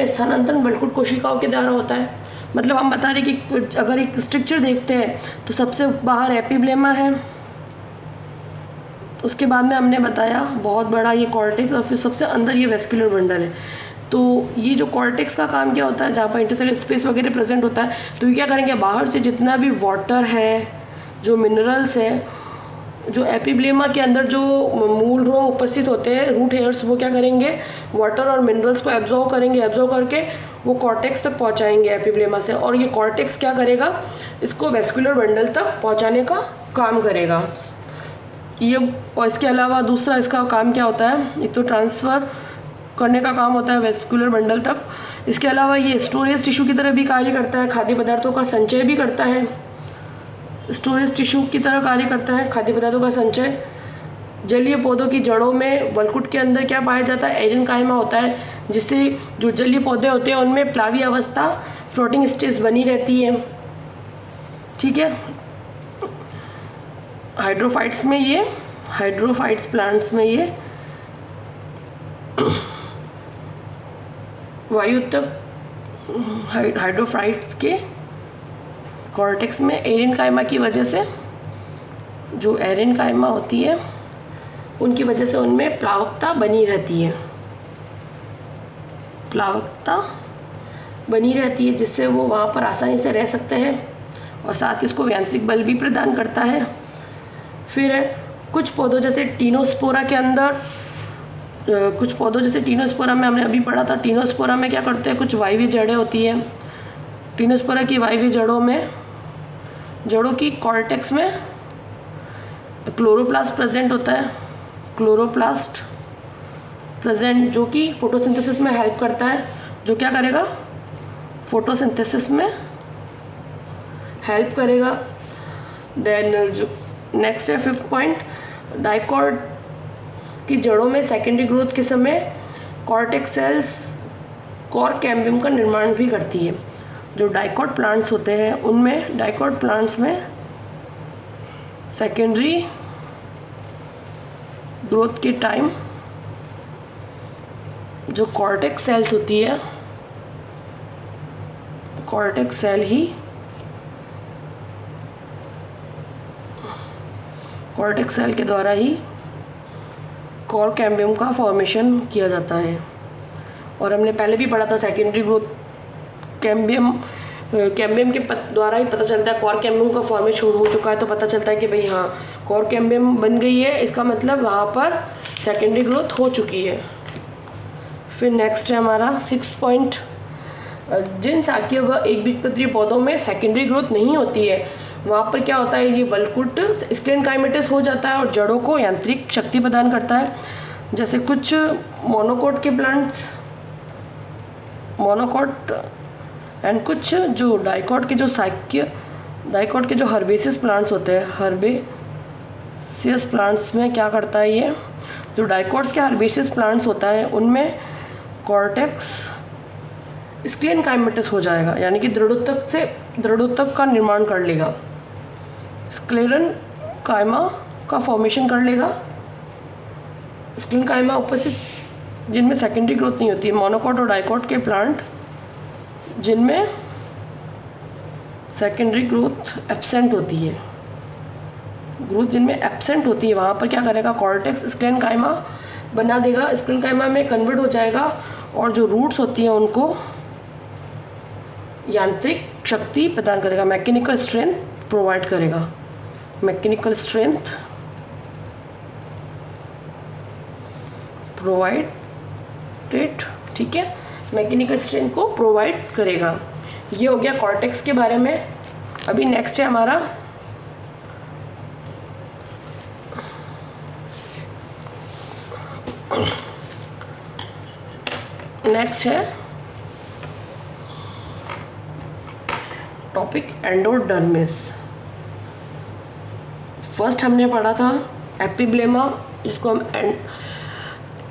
स्थानांतरण वल्कुट कोशिकाओं के द्वारा होता है। मतलब हम बता रहे कि अगर एक स्ट्रक्चर देखते हैं तो सबसे बाहर एपिब्लेमा है, उसके बाद में हमने बताया बहुत बड़ा ये कॉर्टेक्स, और फिर सबसे अंदर ये वेस्कुलर बंडल है। तो ये जो कॉर्टेक्स का काम क्या होता है, जहाँ पर इंटरसेलुलर स्पेस वगैरह प्रेजेंट होता है, तो ये क्या करेंगे, बाहर से जितना भी वाटर है, जो मिनरल्स है, जो एपिब्लेमा के अंदर जो मूल रोम उपस्थित होते हैं, रूट हेयर्स, वो क्या करेंगे, वाटर और मिनरल्स को एब्जॉर्व करेंगे, एब्जॉर्व करके वो कॉर्टेक्स तक पहुंचाएंगे एपिब्लेमा से, और ये कॉर्टेक्स क्या करेगा, इसको वेस्कुलर बंडल तक पहुंचाने का काम करेगा ये। और इसके अलावा दूसरा इसका काम क्या होता है, एक तो ट्रांसफ़र करने का काम होता है वेस्कुलर बंडल तक। इसके अलावा ये स्टोरेज टिश्यू की तरह भी कार्य करता है, खाद्य पदार्थों का संचय भी करता है, स्टोरेज टिश्यू की तरह कार्य करता है, खाद्य पदार्थों का संचय। जलीय पौधों की जड़ों में वल्कुट के अंदर क्या पाया जाता है, एरेनकाइमा होता है, जिससे जो जलीय पौधे होते हैं उनमें प्लावी अवस्था, फ्लोटिंग स्टेज बनी रहती है। ठीक है, हाइड्रोफाइट्स प्लांट्स में ये वायुत्तक हाइड्रोफाइट्स के कॉर्टेक्स में एरेनकाइमा की वजह से, जो एरेनकाइमा होती है उनकी वजह से उनमें प्लावकता बनी रहती है, जिससे वो वहाँ पर आसानी से रह सकते हैं, और साथ ही उसको यांत्रिक बल भी प्रदान करता है। फिर कुछ पौधों जैसे टीनोस्पोरा के अंदर, टीनोस्पोरा में हमने अभी पढ़ा था, टीनोस्पोरा में क्या करते हैं, कुछ वायवीय जड़ें होती हैं। टीनोस्पोरा की वायवीय जड़ों की कॉर्टेक्स में क्लोरोप्लास्ट प्रेजेंट होता है, क्लोरोप्लास्ट प्रेजेंट, जो कि फोटोसिंथेसिस में हेल्प करता है, जो क्या करेगा, फोटोसिंथेसिस में हेल्प करेगा। देन जो नेक्स्ट है 5th पॉइंट, डाइकॉट की जड़ों में सेकेंडरी ग्रोथ के समय कॉर्टेक्स सेल्स कॉर कैम्बियम का निर्माण भी करती है। जो डाइकॉट प्लांट्स होते हैं उनमें, डाइकॉट प्लांट्स में सेकेंडरी ग्रोथ के टाइम जो कॉर्टेक्स सेल्स होती है, कॉर्टेक्स सेल के द्वारा ही कॉर कैम्बियम का फॉर्मेशन किया जाता है। और हमने पहले भी पढ़ा था सेकेंडरी ग्रोथ कैम्बियम के द्वारा ही पता चलता है, कॉर कैम्बियम का फॉर्मेशन हो चुका है तो पता चलता है कि भाई हाँ कॉर कैम्बियम बन गई है, इसका मतलब वहाँ पर सेकेंडरी ग्रोथ हो चुकी है। फिर नेक्स्ट है हमारा 6th पॉइंट, जिन शाकीय व एकबीजपत्री पौधों में सेकेंडरी ग्रोथ नहीं होती है वहाँ पर क्या होता है, ये वल्कुट स्क्लेरेनकाइमेटिस हो जाता है और जड़ों को यांत्रिक शक्ति प्रदान करता है। जैसे कुछ मोनोकोट के प्लांट्स, एंड कुछ जो डाइकॉट के जो हर्बेसियस प्लांट्स होते हैं, हर्बेसियस प्लांट्स में क्या करता है, ये जो डाइकॉट्स के हर्बेसियस प्लांट्स होता है उनमें कॉर्टेक्स स्क्लेरेनकाइमेटिस हो जाएगा, यानी कि दृढ़ोत्तक का निर्माण कर लेगा, स्क्लेरेनकाइमा का फॉर्मेशन कर लेगा। स्क्लेरेनकाइमा उपस्थित जिनमें सेकेंडरी ग्रोथ नहीं होती है, मोनोकोट और डाइकॉट के प्लांट जिनमें सेकेंडरी ग्रोथ एब्सेंट होती है, वहाँ पर क्या करेगा, कॉर्टेक्स स्क्लेरेनकाइमा बना देगा, स्क्लेरेनकाइमा में कन्वर्ट हो जाएगा और जो रूट्स होती हैं उनको यांत्रिक शक्ति प्रदान करेगा, मैकेनिकल स्ट्रेंथ प्रोवाइड करेगा, ठीक है, मैकेनिकल स्ट्रेंथ को प्रोवाइड करेगा। ये हो गया कॉर्टेक्स के बारे में। अभी नेक्स्ट है हमारा टॉपिक एंडोडर्मिस। फर्स्ट हमने पढ़ा था एपिब्लेमा, जिसको हम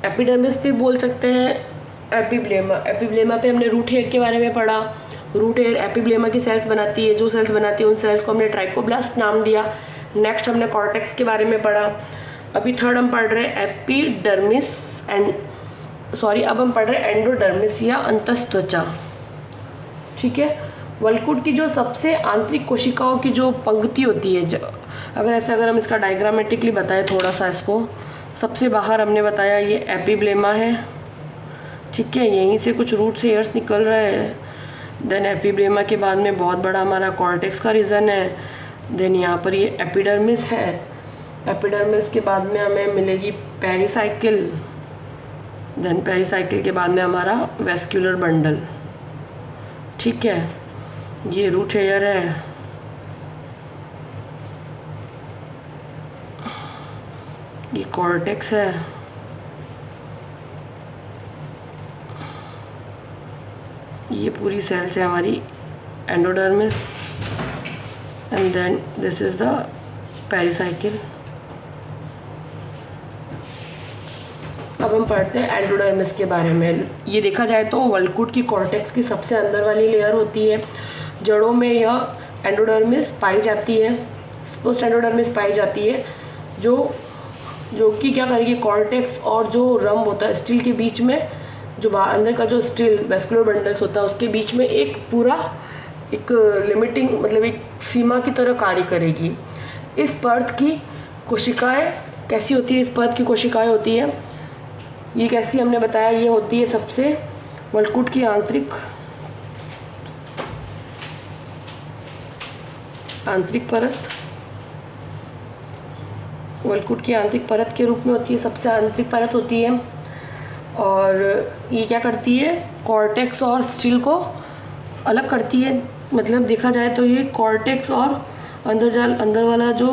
एपिडर्मिस भी बोल सकते हैं, एपिब्लेमा। एपिब्लेमा पे हमने रूट हेयर के बारे में पढ़ा। रूट हेयर एपिब्लेमा की सेल्स बनाती है, जो सेल्स बनाती है उन सेल्स को हमने ट्राइकोब्लास्ट नाम दिया। नेक्स्ट हमने कॉर्टेक्स के बारे में पढ़ा। अभी थर्ड हम पढ़ रहे हैं एपिडर्मिस अब हम पढ़ रहे हैं एंडोडर्मिस या अंतस्त्वचा। ठीक है, वल्कुट की जो सबसे आंतरिक कोशिकाओं की जो पंक्ति होती है, अगर हम इसका डायग्रामेटिकली बताएं थोड़ा सा इसको, सबसे बाहर हमने बताया ये एपिब्लेमा है। ठीक है, यहीं से कुछ रूट से हेयर्स निकल रहे हैं। देन एपिब्लेमा के बाद में बहुत बड़ा हमारा कॉर्टेक्स का रीजन है। देन यहाँ पर ये एपिडर्मिस है। एपिडर्मिस के बाद में हमें मिलेगी पेरिसाइकिल। देन पेरिसाइकिल के बाद में हमारा वेस्क्यूलर बंडल। ठीक है, ये रूट हेयर है। ये कॉर्टेक्स है। ये पूरी सेल्स है हमारी endodermis and then this is the pericycle. अब हम पढ़ते हैं एंडोडर्मिस के बारे में। ये देखा जाए तो वल्कुट की कॉर्टेक्स की सबसे अंदर वाली लेयर होती है। जड़ों में यह एंडोडर्मिस पाई जाती है, पोस्ट एंडोडर्मिस पाई जाती है, जो कि क्या करेगी, कॉर्टेक्स और जो रंब होता है स्टील के बीच में, जो अंदर का जो स्टील वेस्कुलर बंडल्स होता है उसके बीच में एक पूरा एक लिमिटिंग मतलब एक सीमा की तरह कार्य करेगी। इस परत की कोशिकाएं कैसी होती है, इस परत की कोशिकाएं होती है ये कैसी, हमने बताया ये होती है सबसे वल्कुट की आंतरिक परत। वल्कुट की आंतरिक परत के रूप में होती है, सबसे आंतरिक परत होती है। और ये क्या करती है, कॉर्टेक्स और स्टील को अलग करती है। मतलब देखा जाए तो ये कॉर्टेक्स और अंदर वाला जो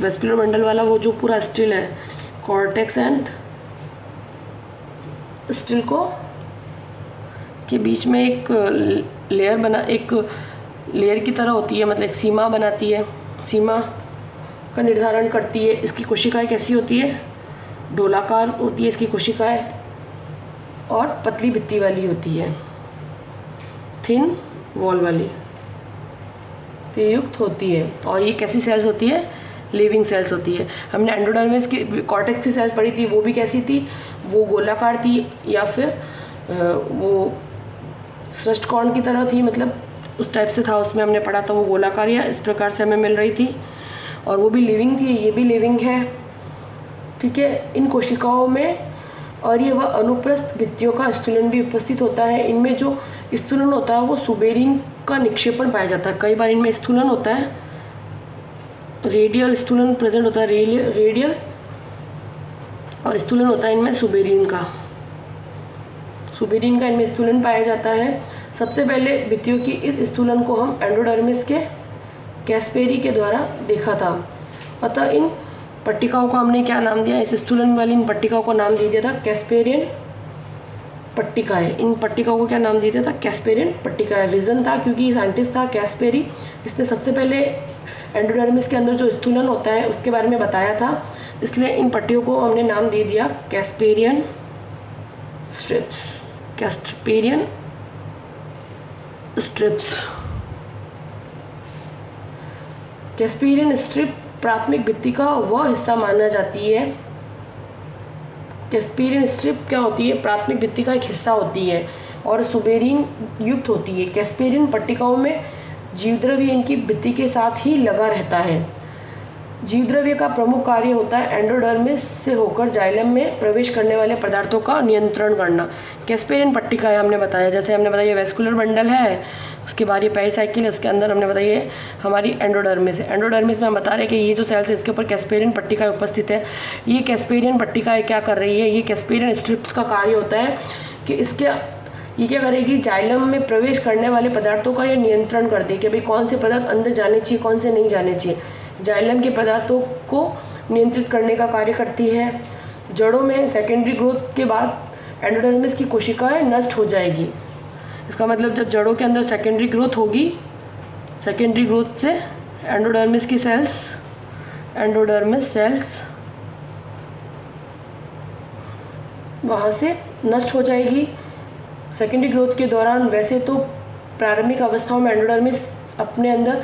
वेस्कुलर बंडल वाला वो जो पूरा स्टील है, कॉर्टेक्स एंड स्टील को के बीच में एक लेयर की तरह होती है, मतलब एक सीमा बनाती है, सीमा का निर्धारण करती है। इसकी कोशिकाएं कैसी होती है, डोलाकार होती है इसकी कोशिकाएं और पतली भित्ति वाली होती है, थिन वॉल वाली युक्त होती है। और ये कैसी सेल्स होती है, लिविंग सेल्स होती है। हमने एंडोडर्मिस की कॉर्टेक्स की सेल्स पढ़ी थी, वो भी कैसी थी, वो गोलाकार थी या फिर वो सृष्टकोण की तरह थी, मतलब उस टाइप से था, उसमें हमने पढ़ा था वो गोलाकार या इस प्रकार से हमें मिल रही थी। और वो भी लिविंग थी, ये भी लिविंग है। ठीक है, इन कोशिकाओं में और ये वह अनुप्रस्थ भित्तियों का स्थूलन भी उपस्थित होता है। इनमें जो स्थूलन होता है वो सुबेरिन का निक्षेपण पाया जाता है। कई बार इनमें स्थूलन होता है, रेडियल स्थूलन प्रेजेंट होता है, रेडियल और स्थूलन होता है इनमें सुबेरिन का इनमें स्थूलन पाया जाता है। सबसे पहले भित्तियों की इस स्थूलन को हम एंडोडर्मिस के कैस्पेरी के द्वारा देखा था। अतः इन पट्टिकाओं को हमने क्या नाम दिया, इस स्थूलन वाली इन पट्टिकाओं को नाम दे दिया था कैस्पेरियन पट्टिकाएं। इन पट्टिकाओं को क्या नाम दे दिया था, कैस्पेरियन पट्टिकाएं। रीज़न था क्योंकि साइंटिस्ट था कैस्पेरी, इसने सबसे पहले एंडोडर्मिस के अंदर जो स्थूलन होता है उसके बारे में बताया था, इसलिए इन पट्टियों को हमने नाम दे दिया Casparian strips. Casparian strips. Casparian strip प्राथमिक भित्ति का वह हिस्सा माना जाती है। कैस्पेरियन स्ट्रिप क्या होती है, प्राथमिक भित्ति का एक हिस्सा होती है और सुबेरिन युक्त होती है। कैस्पेरियन पट्टिकाओं में जीवद्रव्य इनकी भित्ति के साथ ही लगा रहता है। जीवद्रव्य का प्रमुख कार्य होता है एंडोडर्मिस से होकर जाइलम में प्रवेश करने वाले पदार्थों का नियंत्रण करना। कैस्पेरियन पट्टिकाएं हमने बताया, जैसे हमने बताया वेस्कुलर बंडल है, उसके बाद ये पेरिसाइकिल है, उसके अंदर हमने बताया हमारी एंडोडर्मिस है। एंडोडर्मिस में हम बता रहे हैं कि ये जो सेल्स है इसके ऊपर कैस्पेरियन पट्टिकाएं उपस्थित है। ये कैस्पेरियन पट्टिकाएं क्या कर रही है, ये कैस्पेरियन स्ट्रिप्स का कार्य होता है कि ये क्या करेगी, जाइलम में प्रवेश करने वाले पदार्थों का ये नियंत्रण कर देगी कि भाई कौन से पदार्थ अंदर जाने चाहिए, कौन से नहीं जाने चाहिए। जाइलम के पदार्थों को नियंत्रित करने का कार्य करती है। जड़ों में सेकेंडरी ग्रोथ के बाद एंडोडर्मिस की कोशिकाएं नष्ट हो जाएगी। इसका मतलब जब जड़ों के अंदर सेकेंडरी ग्रोथ होगी, सेकेंडरी ग्रोथ से एंडोडर्मिस की सेल्स वहाँ से नष्ट हो जाएगी। सेकेंडरी ग्रोथ के दौरान वैसे तो प्रारंभिक अवस्थाओं में एंडोडर्मिस अपने अंदर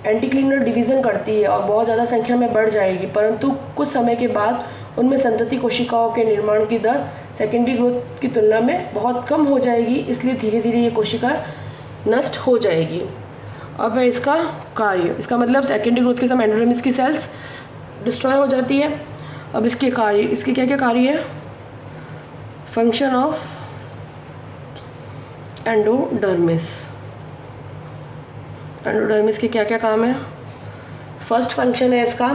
एंटीक्लिनर डिवीज़न करती है और बहुत ज़्यादा संख्या में बढ़ जाएगी, परंतु कुछ समय के बाद उनमें संतति कोशिकाओं के निर्माण की दर सेकेंडरी ग्रोथ की तुलना में बहुत कम हो जाएगी, इसलिए धीरे धीरे ये कोशिका नष्ट हो जाएगी। अब है इसका कार्य। इसका मतलब सेकेंडरी ग्रोथ के समय एंडोडर्मिस की सेल्स डिस्ट्रॉय हो जाती है। अब इसके कार्य, इसके क्या क्या कार्य है? Function of endodermis. एंडोडर्मिस के क्या क्या काम है? फर्स्ट फंक्शन है इसका,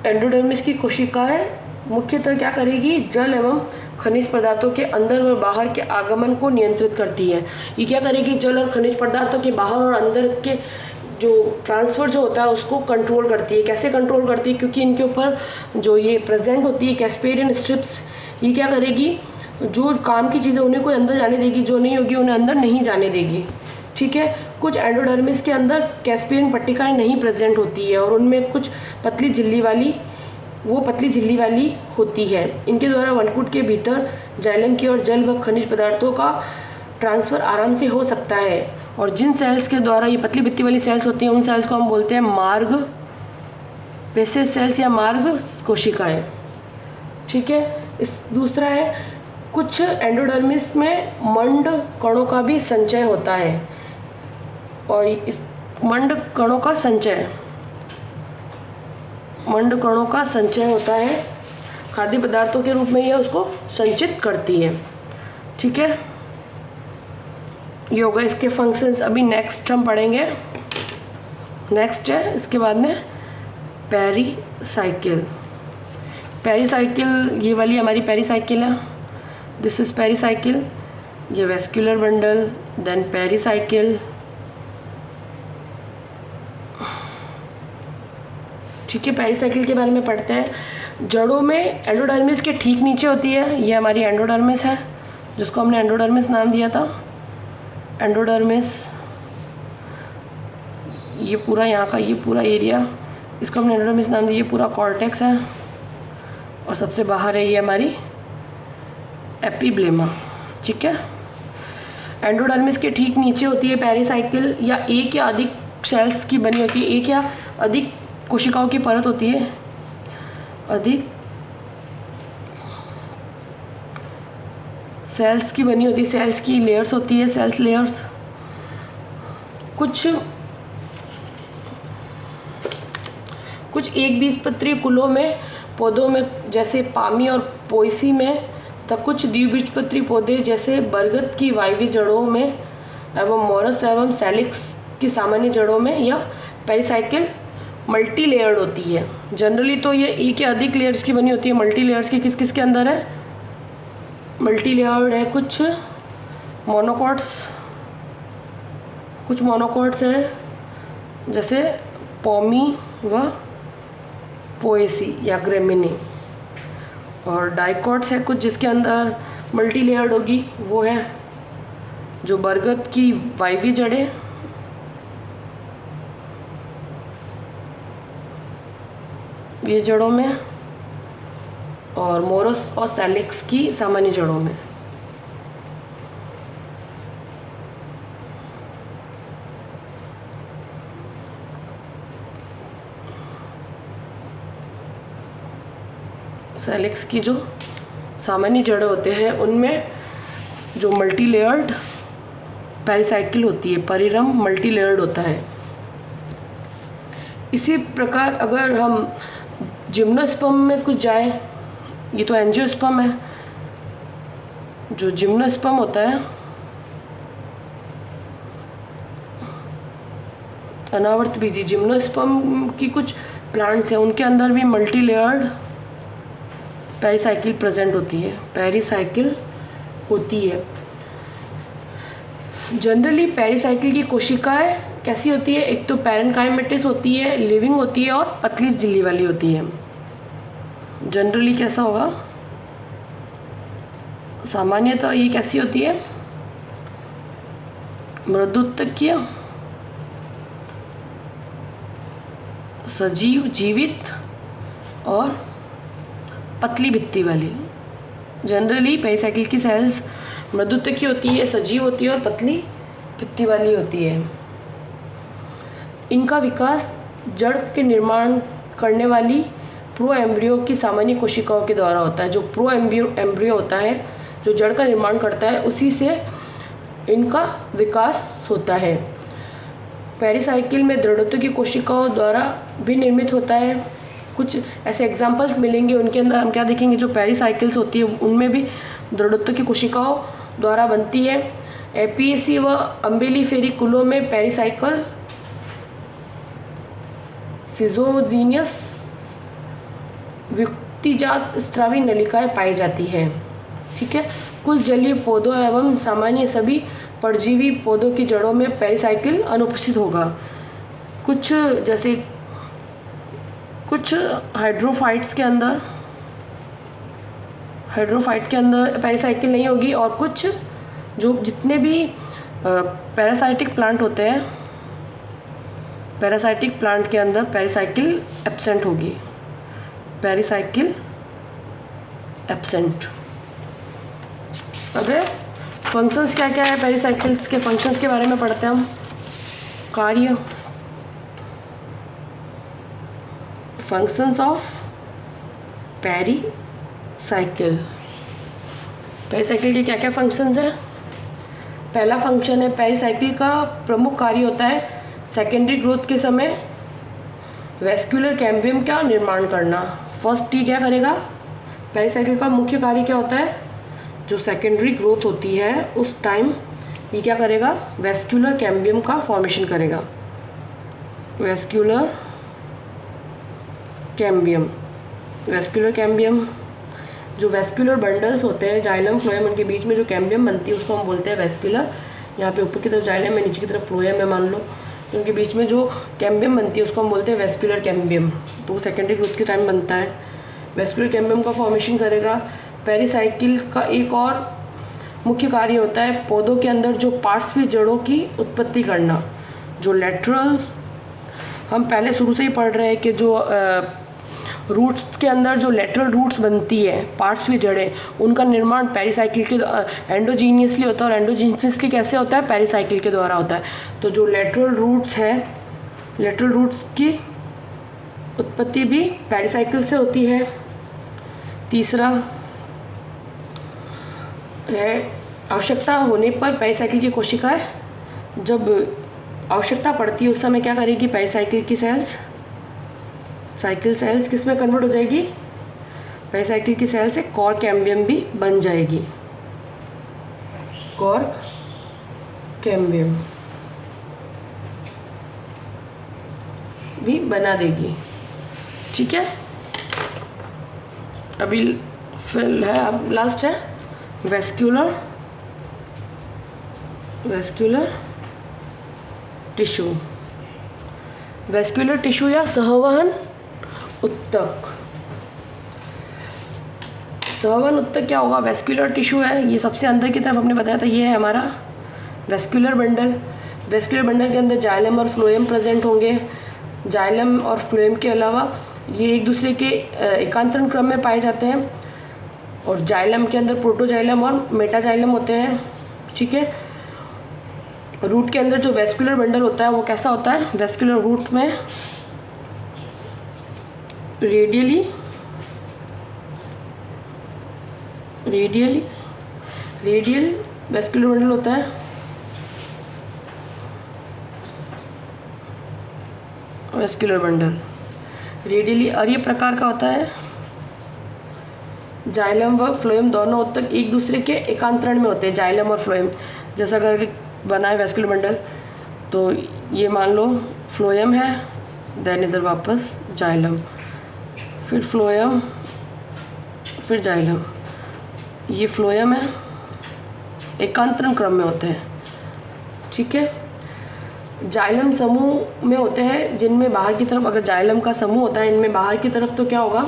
एंडोडर्मिस की कोशिकाएं मुख्यतः क्या करेगी? जल एवं खनिज पदार्थों के अंदर और बाहर के आगमन को नियंत्रित करती है। ये क्या करेगी? जल और खनिज पदार्थों के बाहर और अंदर के जो ट्रांसफ़र जो होता है उसको कंट्रोल करती है। कैसे कंट्रोल करती है? क्योंकि इनके ऊपर जो ये प्रेजेंट होती है कैस्पेरियन स्ट्रिप्स, ये क्या करेगी? जो काम की चीज़ें उन्हें कोई अंदर जाने देगी, जो नहीं होगी उन्हें अंदर नहीं जाने देगी। ठीक है। कुछ एंडोडर्मिस के अंदर कैस्पेरियन पट्टिकाएँ नहीं प्रेजेंट होती है और उनमें कुछ पतली झिल्ली वाली होती है। इनके द्वारा वनकुट के भीतर जाइलम की और जल व खनिज पदार्थों का ट्रांसफ़र आराम से हो सकता है। और जिन सेल्स के द्वारा ये पतली भित्ति वाली सेल्स होती हैं उन सेल्स को हम बोलते हैं मार्ग पेसेज सेल्स या मार्ग कोशिकाएं। ठीक है। इस दूसरा है, कुछ एंडोडर्मिस में मंड कणों का भी संचय होता है और इस मंड कणों का संचय होता है, खाद्य पदार्थों के रूप में यह उसको संचित करती है। ठीक है। ये होगा इसके फंक्शंस। अभी नेक्स्ट हम पढ़ेंगे, नेक्स्ट है इसके बाद में पेरीसाइकिल। ये वाली हमारी पेरीसाइकिल है, दिस इज पेरीसाइकिल। ये वेस्कुलर बंडल, देन पेरीसाइकिल। ठीक है। पेरीसाइकिल के बारे में पढ़ते हैं। जड़ों में एंडोडर्मिस के ठीक नीचे होती है, ये हमारी एंडोडर्मिस है जिसको हमने एंडोडर्मिस नाम दिया था। एंडोडर्मिस ये पूरा यहाँ का ये पूरा एरिया, इसको हमने एंडोडर्मिस नाम दिया। ये पूरा कॉर्टेक्स है और सबसे बाहर है ये हमारी एपिब्लेमा। ठीक है। एंडोडर्मिस के ठीक नीचे होती है पेरीसाइकिल, या एक या अधिक सेल्स की बनी होती है, एक या अधिक कोशिकाओं की परत होती है, अधिक सेल्स की बनी होती है, सेल्स की लेयर्स होती है, सेल्स लेयर्स। कुछ एक बीजपत्री कुलों में पौधों में जैसे पामी और पोएसी में, तथा कुछ द्विबीजपत्री पौधे जैसे बरगद की वायवीय जड़ों में एवं मोरस एवं सैलिक्स की सामान्य जड़ों में यह पेरीसाइकिल मल्टी लेयर्ड होती है। जनरली तो ये एक या अधिक लेयर्स की बनी होती है। मल्टी लेयर्स की किस किस के अंदर है? मल्टी लेयर्ड है कुछ मोनोकॉट्स है जैसे पॉमी व पोएसी या ग्रेमिनी, और डाइकॉट्स है कुछ जिसके अंदर मल्टी लेयर्ड होगी, वो है जो बरगद की वायवीय जड़ें, ये जड़ों में, और मोरस और सैलिक्स की सामान्य जड़ों में। सैलिक्स की जो सामान्य जड़ें होते हैं उनमें जो मल्टी लेयर्ड पेरीसाइकिल होती है, परिरम मल्टी लेयर्ड होता है। इसी प्रकार अगर हम जिम्नोस्पर्म में कुछ जाए, ये तो एंजियोस्पर्म है, जो जिम्नोस्पर्म होता है अनावर्त बीजी, जिम्नोस्पर्म की कुछ प्लांट्स हैं उनके अंदर भी मल्टी लेयर्ड पेरीसाइकिल प्रेजेंट होती है, पेरीसाइकिल होती है। जनरली पेरीसाइकिल की कोशिकाएं कैसी होती है? एक तो पैरेन्काइमेटिस होती है, लिविंग होती है और पतली झिल्ली वाली होती है। जनरली कैसा होगा? सामान्यतः ये कैसी होती है? मृदुतकीय, सजीव, जीवित और पतली भित्ति वाली। जनरली पेरिसाइकिल की सेल्स मृदुत्व की होती है, सजीव होती है और पतली भित्ति वाली होती है। इनका विकास जड़ के निर्माण करने वाली प्रो एम्ब्रियो की सामान्य कोशिकाओं के द्वारा होता है। जो प्रो एम्ब्रियो होता है, जो जड़ का निर्माण करता है, उसी से इनका विकास होता है। पेरिसाइकिल में दृढ़त्व की कोशिकाओं द्वारा भी निर्मित होता है। कुछ ऐसे एग्जाम्पल्स मिलेंगे, उनके अंदर हम क्या देखेंगे, जो पेरिसाइकिल्स होती है उनमें भी दृढ़त्व की कोशिकाओं द्वारा बनती है। एपीएसी व अम्बिलिफेरी कुलों में पेरिसाइकिल सिजोजीनियस व्युत्तिजात स्रावी नलिकाएं पाई जाती है। ठीक है, कुछ जलीय पौधों एवं सामान्य सभी परजीवी पौधों की जड़ों में पेरिसाइकिल अनुपस्थित होगा। कुछ जैसे कुछ हाइड्रोफाइट के अंदर पेरिसाइकिल नहीं होगी, और कुछ जो जितने भी पैरासाइटिक प्लांट होते हैं, पैरासाइटिक प्लांट के अंदर पेरिसाइकिल एब्सेंट होगी। Pericycle absent. अब फंक्शंस क्या क्या है, पेरिसाइकिल्स के फंक्शंस के बारे में पढ़ते हैं हम। कार्य, फंक्शंस ऑफ पेरिसाइकिल। पेरिसाइकिल के क्या क्या फंक्शंस हैं। पहला फंक्शन है, पेरिसाइकिल का प्रमुख कार्य होता है सेकेंडरी ग्रोथ के समय वेस्कुलर कैम्बियम का निर्माण करना। फर्स्ट ये क्या करेगा, पेरिसाइकिल का मुख्य कार्य क्या होता है, जो सेकेंडरी ग्रोथ होती है उस टाइम ये क्या करेगा, वेस्कुलर कैम्बियम का फॉर्मेशन करेगा। वेस्कुलर कैम्बियम, वेस्कुलर कैम्बियम, जो वेस्कुलर बंडल्स होते हैं जाइलम फ्लोएम, उनके बीच में जो कैम्बियम बनती है उसको हम बोलते हैं वेस्कुलर। यहाँ पे ऊपर की तरफ जाइलम है, नीचे की तरफ फ्लोएम है मान लो, तो उनके बीच में जो कैम्बियम बनती है उसको हम बोलते हैं वेस्कुलर कैम्बियम। तो वो सेकेंडरी ग्रोथ के टाइम बनता है। वेस्कुलर कैम्बियम का फॉर्मेशन करेगा। पेरिसाइकिल का एक और मुख्य कार्य होता है पौधों के अंदर जो पार्श्वी जड़ों की उत्पत्ति करना। जो लेटरल्स, हम पहले शुरू से ही पढ़ रहे हैं कि जो रूट्स के अंदर जो लेटरल रूट्स बनती है, पार्श्वी जड़ें, उनका निर्माण पेरिसाइकिल के एंडोजीनियसली होता है। और एंडोजीनियसली कैसे होता है, पेरिसाइकिल के द्वारा होता है। तो जो लेटरल रूट्स हैं, लेटरल रूट्स की उत्पत्ति भी पेरिसाइकिल से होती है। तीसरा है आवश्यकता होने पर पेरिसाइकिल की कोशिकाएं, जब आवश्यकता पड़ती है उस समय क्या करेगी, पेरिसाइकिल की सेल्स, साइकिल सेल्स किस में कन्वर्ट हो जाएगी, पेरिसाइकिल की सेल से कॉर्क कैम्बियम भी बन जाएगी। कॉर्क कैम्बियम भी बना देगी। ठीक है, अभी फिल है, अब लास्ट है वेस्कुलर टिश्यू। वेस्कुलर टिश्यू या सहवहन उत्तक। सहवहन उत्तक क्या होगा, वेस्कुलर टिश्यू है, ये सबसे अंदर की तरफ हमने बताया था, ये है हमारा वेस्कुलर बंडल। वेस्कुलर बंडल के अंदर जाइलम और फ्लोएम प्रेजेंट होंगे। जाइलम और फ्लोएम के अलावा ये एक दूसरे के एकांतरण क्रम में पाए जाते हैं। और जाइलम के अंदर प्रोटोजाइलम और मेटाजाइलम होते हैं। ठीक है, रूट के अंदर जो वेस्कुलर बंडल होता है वो कैसा होता है, वेस्कुलर रूट में रेडियल वेस्कुलर बंडल होता है। वेस्कुलर बंडल रेडियली, और ये प्रकार का होता है। जाइलम व फ्लोएम दोनों उत्तक एक दूसरे के एकांतरण में होते हैं। जाइलम और फ्लोएम जैसा करके बना है वेस्कुलर बंडल, तो ये मान लो फ्लोएम है, देन इधर वापस जाइलम, फिर फ्लोएम, फिर जाइलम। ये फ्लोएम है, एकांतरण क्रम में होते हैं। ठीक है, जाइलम समूह में होते हैं जिनमें बाहर की तरफ, अगर जाइलम का समूह होता है इनमें बाहर की तरफ तो क्या होगा,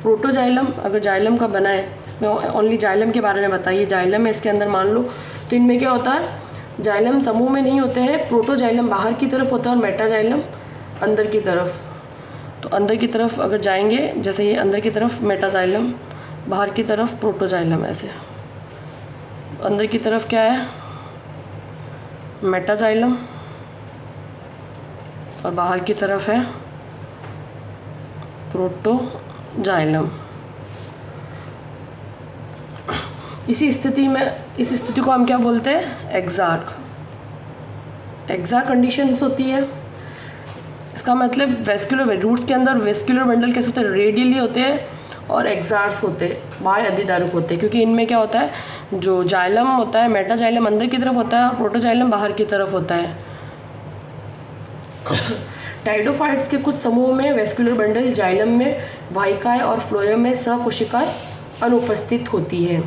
प्रोटोजाइलम। अगर जाइलम का बना है, इसमें ओनली जाइलम के बारे में बताइए, जाइलम है इसके अंदर मान लो, तो इनमें क्या होता है, जाइलम समूह में नहीं होते हैं, प्रोटोजाइलम बाहर की तरफ होता है और मेटाजाइलम अंदर की तरफ। तो अंदर की तरफ अगर जाएंगे, जैसे ये अंदर की तरफ मेटाजाइलम, बाहर की तरफ प्रोटोजाइलम, ऐसे अंदर की तरफ क्या है, मेटाजाइलम, और बाहर की तरफ है प्रोटोजाइलम। इस स्थिति को हम क्या बोलते हैं, एक्सार्क कंडीशंस होती है। इसका मतलब वेस्कुलर रूट्स के अंदर वेस्कुलर बंडल कैसे होते हैं, रेडियली होते हैं, और एक्सार्स होते हैं, बाह्य अधिधारक होते हैं, क्योंकि इनमें क्या होता है, जो जाइलम होता है, मेटाजाइलम अंदर की तरफ होता है और प्रोटोजाइलम बाहर की तरफ होता है। टाइडोफाइट्स के कुछ समूह में वेस्कुलर बंडल जाइलम में वाहिकाएं और फ्लोएम में सहकोशिकाएं अनुपस्थित होती है।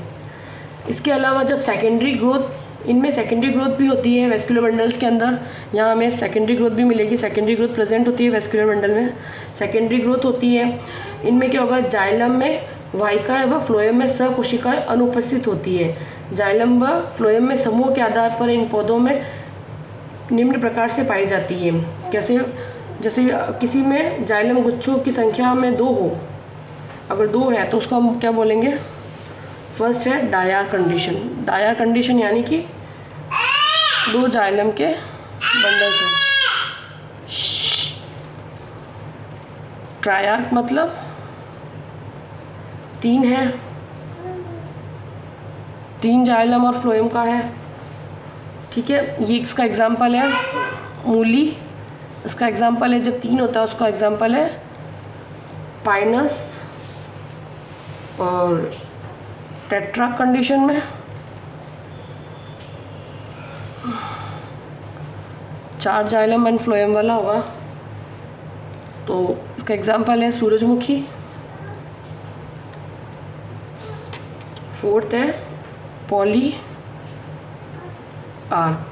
इसके अलावा जब सेकेंडरी ग्रोथ, इनमें सेकेंडरी ग्रोथ भी होती है वेस्कुलर बंडल्स के अंदर, यहाँ हमें सेकेंडरी ग्रोथ भी मिलेगी, सेकेंडरी ग्रोथ प्रेजेंट होती है वेस्कुलर बंडल में, सेकेंडरी ग्रोथ होती है। इनमें क्या होगा, जाइलम में वाहिकाएं व फ्लोएम में सहकोशिकाएं अनुपस्थित होती है। जाइलम व फ्लोएम में समूह के आधार पर इन पौधों में निम्न प्रकार से पाई जाती है। कैसे, जैसे किसी में जाइलम गुच्छों की संख्या में 2 हो, अगर 2 है तो उसको हम क्या बोलेंगे, फर्स्ट है डायर कंडीशन। डायर कंडीशन यानी कि 2 जाइलम के बंडल हैं। ट्रायड मतलब 3 है, 3 जाइलम और फ्लोएम का है, ठीक है। ये इसका एग्जाम्पल है मूली, इसका एग्जाम्पल है जब 3 होता है उसका एग्जाम्पल है पाइनस। और टेट्रा कंडीशन में 4 जाइलम एंड फ्लोएम वाला होगा, तो इसका एग्जाम्पल है सूरजमुखी। 4th है पॉली आर्क।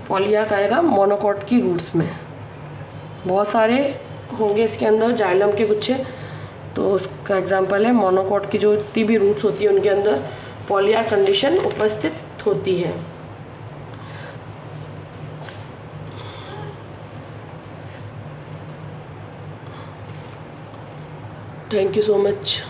पॉली आर्क आएगा मोनोकॉट की रूट्स में, बहुत सारे होंगे इसके अंदर जाइलम के गुच्छे, तो उसका एग्जांपल है मोनोकॉट की जो जितनी भी रूट्स होती है उनके अंदर पॉली आर्क कंडीशन उपस्थित होती है। Thank you so much.